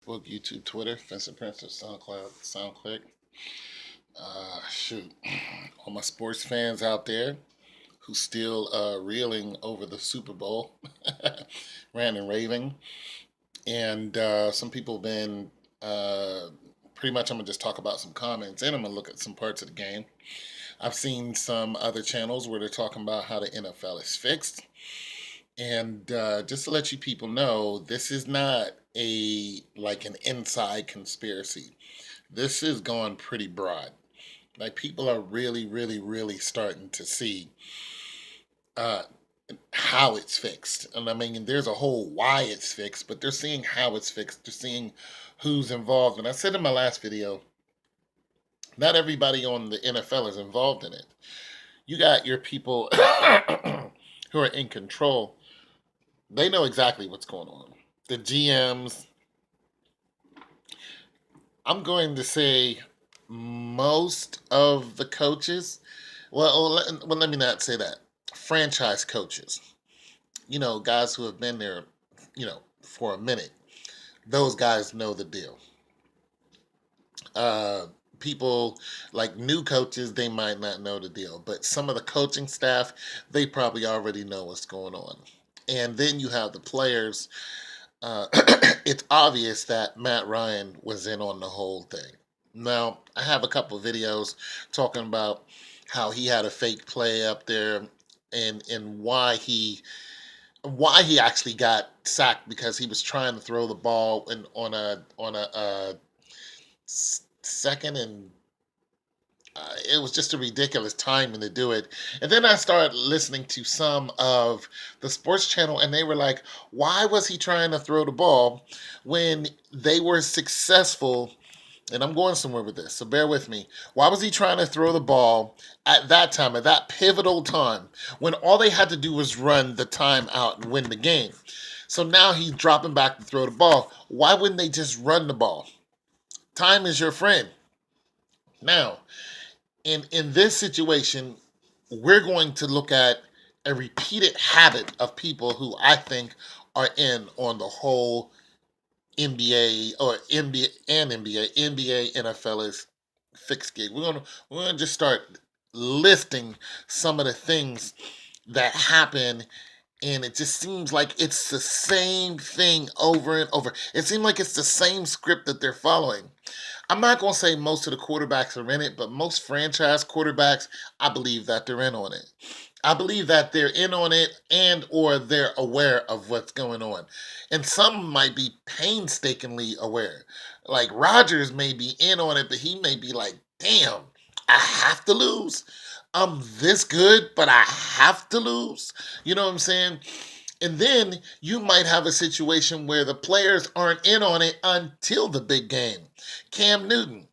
Facebook, YouTube, Twitter, Vincent Prince of SoundCloud, SoundClick. Shoot, all my sports fans out there who still reeling over the Super Bowl, ran and raving, and some people have been pretty much. I'm gonna just talk about some comments, and I'm gonna look at some parts of the game. I've seen some other channels where they're talking about how the NFL is fixed. And just to let you people know, this is not a like an inside conspiracy. This is gone pretty broad. Like people are really, really, really starting to see uh, how it's fixed. And I mean, there's a whole why it's fixed, but they're seeing how it's fixed. They're seeing who's involved. And I said in my last video, not everybody on the NFL is involved in it. You got your people who are in control. They know exactly what's going on. The GMs, I'm going to say most of the coaches, let me not say that. Franchise coaches, guys who have been there, for a minute, those guys know the deal. Uh, People like new coaches, they might not know the deal, but some of the coaching staff, they probably already know what's going on. And then you have the players. It's obvious that Matt Ryan was in on the whole thing. Now, I have a couple of videos talking about how he had a fake play up there and why he actually got sacked because he was trying to throw the ball on a second and it was just a ridiculous timing to do it. And then I started listening to some of the sports channel, and they were like, why was he trying to throw the ball when they were successful? And I'm going somewhere with this, so bear with me. Why was he trying to throw the ball at that time, at that pivotal time, when all they had to do was run the time out and win the game? So now he's dropping back to throw the ball. Why wouldn't they just run the ball? Time is your friend. Now, in this situation, we're going to look at a repeated habit of people who I think are in on the whole NBA or NBA and NBA, NFL is fixed gig. We're gonna just start listing some of the things that happen, and it just seems like it's the same thing over and over. It seems like it's the same script that they're following. I'm not going to say most of the quarterbacks are in it, but most franchise quarterbacks, I believe that they're in on it. I believe that they're in on it and or they're aware of what's going on. And some might be painstakingly aware. Like Rodgers may be in on it, but he may be like, damn, I have to lose. I'm this good, but I have to lose. You know what I'm saying? And then you might have a situation where the players aren't in on it until the big game. Cam Newton.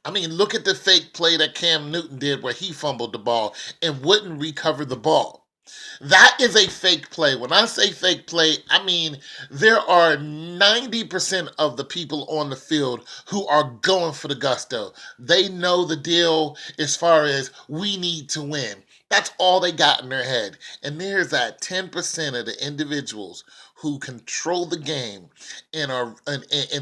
I mean, look at the fake play that Cam Newton did where he fumbled the ball and wouldn't recover the ball. That is a fake play. When I say fake play, I mean there are 90% of the people on the field who are going for the gusto. They know the deal as far as we need to win. That's all they got in their head. And there's that 10% of the individuals who control the game and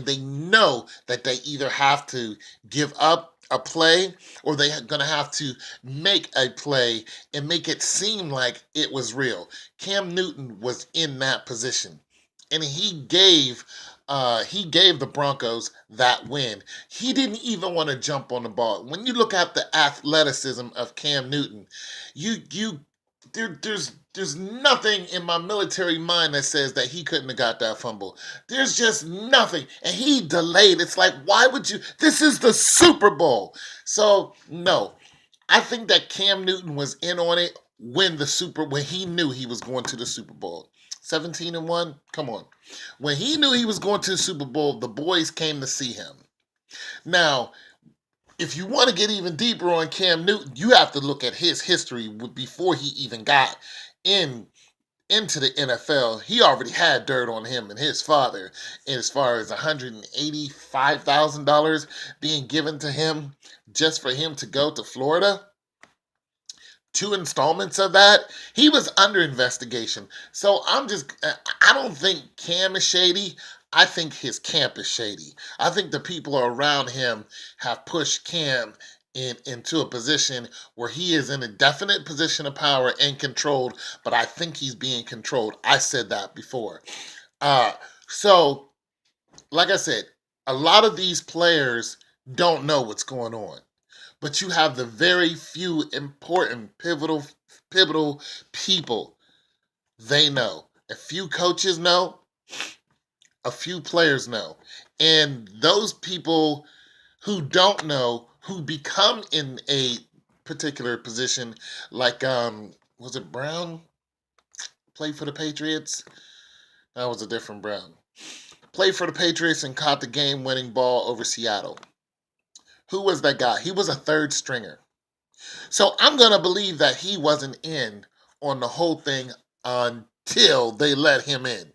they know that they either have to give up a play or they're going to have to make a play and make it seem like it was real. Cam Newton was in that position, and he gave the Broncos that win. He didn't even want to jump on the ball. When you look at the athleticism of Cam Newton, you there's nothing in my military mind that says that he couldn't have got that fumble. There's just nothing. And he delayed. It's like, why would you? This is the Super Bowl. So, no. I think that Cam Newton was in on it when he knew he was going to the Super Bowl. 17-1? Come on. When he knew he was going to the Super Bowl, the boys came to see him. Now, if you want to get even deeper on Cam Newton, you have to look at his history before he even got in into the NFL. He already had dirt on him and his father as far as $185,000 being given to him just for him to go to Florida. Two installments of that, he was under investigation. So I don't think Cam is shady. I think his camp is shady. I think the people around him have pushed Cam into a position where he is in a definite position of power and controlled, but I think he's being controlled. I said that before. Uh, so, like I said, a lot of these players don't know what's going on, but you have the very few important, pivotal people. They know. A few coaches know, a few players know. And those people who don't know, who become in a particular position, like was it Brown played for the Patriots? That was a different Brown. Played for the Patriots and caught the game-winning ball over Seattle. Who was that guy? He was a third stringer. So I'm gonna believe that he wasn't in on the whole thing until they let him in.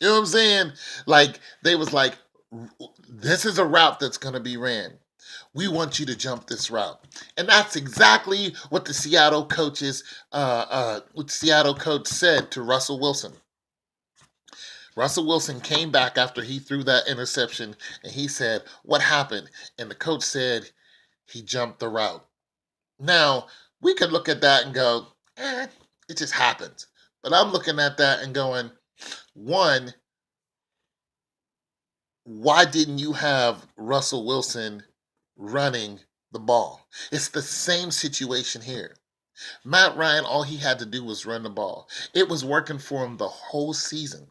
You know what I'm saying? Like they was like, this is a route that's gonna be ran. We want you to jump this route, and that's exactly what the Seattle Seattle coach said to Russell Wilson. Russell Wilson came back after he threw that interception, and he said, "What happened?" And the coach said, "He jumped the route." Now we could look at that and go, it just happens. But I'm looking at that and going, one, why didn't you have Russell Wilson running the ball? It's the same situation here. Matt Ryan, all he had to do was run the ball. It was working for him the whole season.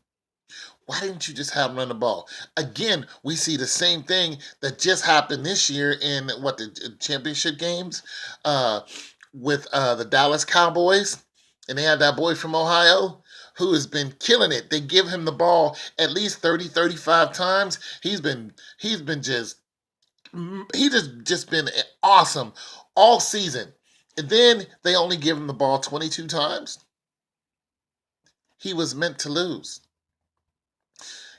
Why didn't you just have him run the ball? Again, we see the same thing that just happened this year in the championship games with the Dallas Cowboys, and they had that boy from Ohio who has been killing it. They give him the ball at least 30, 35 times. He's just been awesome all season. And then they only give him the ball 22 times. He was meant to lose.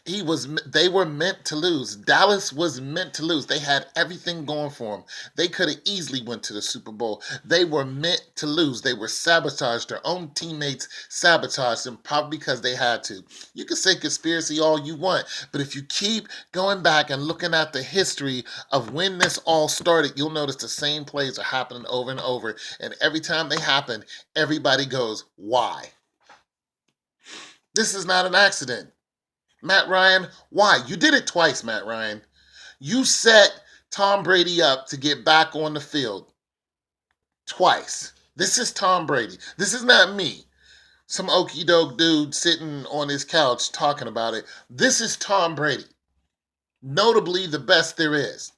They were meant to lose. Dallas was meant to lose. They had everything going for them. They could have easily went to the Super Bowl. They were meant to lose. They were sabotaged. Their own teammates sabotaged them probably because they had to. You can say conspiracy all you want, but if you keep going back and looking at the history of when this all started, you'll notice the same plays are happening over and over, and every time they happen, everybody goes, why? This is not an accident. Matt Ryan, why? You did it twice, Matt Ryan. You set Tom Brady up to get back on the field twice. This is Tom Brady. This is not me, some okey doke dude sitting on his couch talking about it. This is Tom Brady, notably the best there is.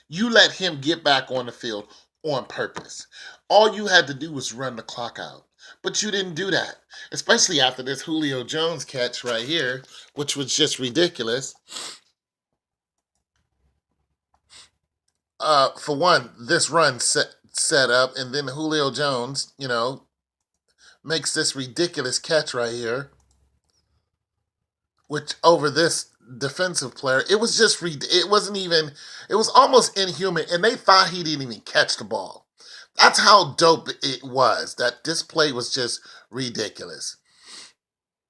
You let him get back on the field on purpose. All you had to do was run the clock out. But you didn't do that, especially after this Julio Jones catch right here, which was just ridiculous. For one, this run set up, and then Julio Jones, makes this ridiculous catch right here, which over this defensive player, it was just it wasn't even, it was almost inhuman, and they thought he didn't even catch the ball. That's how dope it was. That this play was just ridiculous.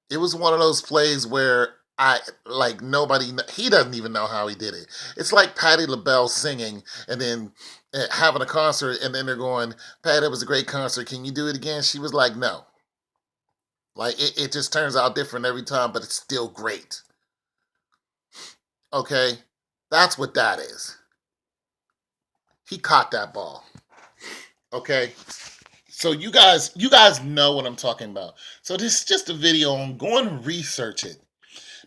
It was one of those plays where I like nobody. He doesn't even know how he did it. It's like Patti LaBelle singing and then having a concert, and then they're going, "Patti, it was a great concert. Can you do it again?" She was like, "No." Like it just turns out different every time, but it's still great. Okay, that's what that is. He caught that ball. Okay. So you guys know what I'm talking about. So this is just a video on go and research it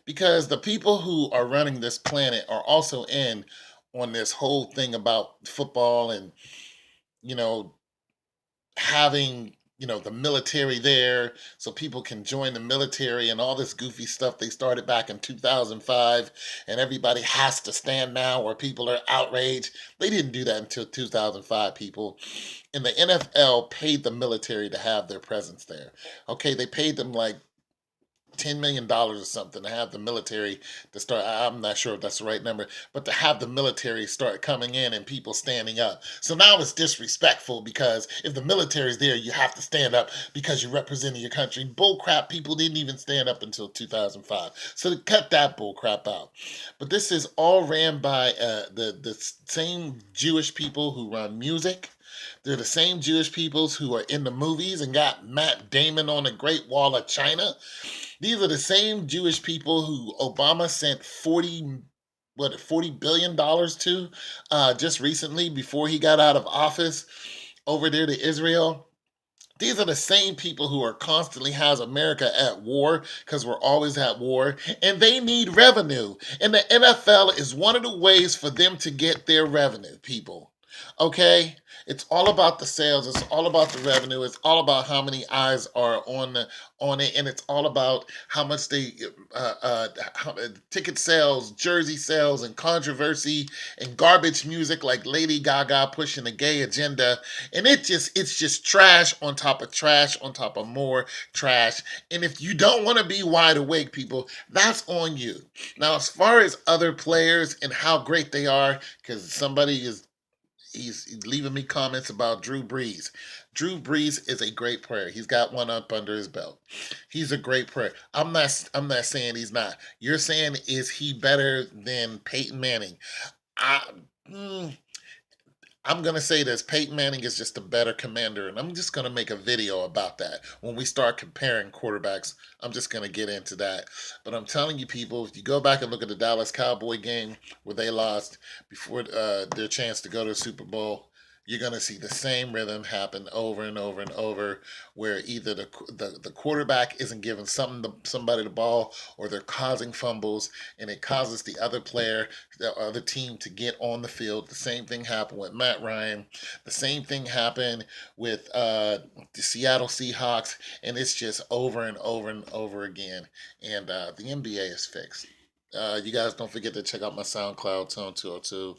because the people who are running this planet are also in on this whole thing about football and you know having the military there so people can join the military and all this goofy stuff they started back in 2005 and everybody has to stand now or people are outraged. They didn't do that until 2005, people. And the NFL paid the military to have their presence there. Okay, they paid them like $10 million or something to have the military to start. I'm not sure if that's the right number, but to have the military start coming in and people standing up. So now it's disrespectful because if the military's there, you have to stand up because you're representing your country. Bull crap, people didn't even stand up until 2005. So to cut that bull crap out. But this is all ran by the same Jewish people who run music. They're the same Jewish peoples who are in the movies and got Matt Damon on the Great Wall of China. These are the same Jewish people who Obama sent 40 billion dollars to just recently before he got out of office over there to Israel. These are the same people who are constantly has America at war because we're always at war, and they need revenue. And the NFL is one of the ways for them to get their revenue, people. Okay? It's all about the sales, it's all about the revenue, it's all about how many eyes are on it, and it's all about how much they ticket sales, jersey sales, and controversy and garbage music like Lady Gaga pushing the gay agenda, and it's just trash on top of trash on top of more trash. And if you don't want to be wide awake, people, that's on you. Now, as far as other players and how great they are, because somebody is he's leaving me comments about Drew Brees. Drew Brees is a great player. He's got one up under his belt. He's a great player. I'm not saying he's not. You're saying is he better than Peyton Manning? I, mm, I'm gonna say this: Peyton Manning is just a better commander, and I'm just gonna make a video about that when we start comparing quarterbacks. I'm just gonna get into that. But I'm telling you, people, if you go back and look at the Dallas Cowboy game where they lost before their chance to go to the Super Bowl, you're gonna see the same rhythm happen over and over and over, where either the quarterback isn't giving somebody the ball, or they're causing fumbles, and it causes the other player, the other team, to get on the field. The same thing happened with Matt Ryan. The same thing happened with the Seattle Seahawks, and it's just over and over and over again. And the NBA is fixed. You guys don't forget to check out my SoundCloud, Tone 202,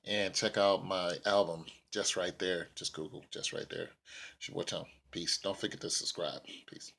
and check out my album, Just Right There. Just Google Just Right There. It's your boy Tone. Peace. Don't forget to subscribe. Peace.